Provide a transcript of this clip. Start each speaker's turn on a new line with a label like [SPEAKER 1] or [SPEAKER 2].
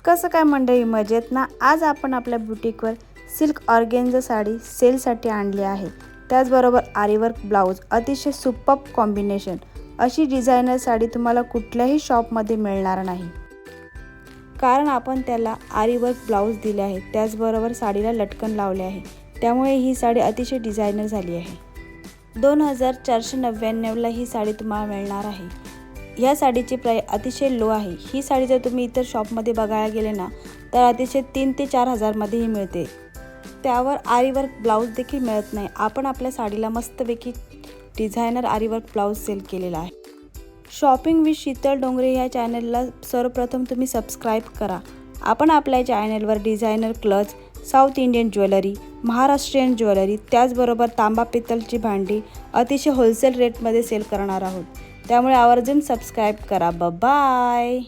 [SPEAKER 1] कसं काय मंडळी, मजेत ना? आज आपण आपल्या बुटीकवर सिल्क ऑर्गेन्झा साडी सेलसाठी आणली आहे. त्याचबरोबर आरीवर्क ब्लाऊज, अतिशय सुपर्ब कॉम्बिनेशन. अशी डिझायनर साडी तुम्हाला कुठल्याही शॉपमध्ये मिळणार नाही, कारण आपण त्याला आरीवर्क ब्लाऊज दिले आहे. त्याचबरोबर साडीला लटकन लावले आहे, त्यामुळे ही साडी अतिशय डिझायनर झाली आहे. 2499ला ही साडी तुम्हाला मिळणार आहे. ह्या साडीची प्राईस अतिशय लो आहे. ही साडी जर तुम्ही इतर शॉपमध्ये बघायला गेले ना, तर अतिशय 3 ते 4 हजारमध्येही मिळते. त्यावर आरीवर्क ब्लाऊज देखील मिळत नाही. आपण आपल्या साडीला मस्तपैकी डिझायनर आरीवर्क ब्लाऊज सेल केलेला आहे. शॉपिंग विथ शीतल डोंगरे ह्या चॅनलला सर्वप्रथम तुम्ही सबस्क्राईब करा. आपण आपल्या चॅनलवर designer clutch, south Indian jewellery, Maharashtrian jewellery, त्याचबरोबर तांबा पितलची भांडी अतिशय होलसेल रेटमध्ये सेल करणार आहोत. त्यामुळे आवर्जून सबस्क्राईब करा. बाय.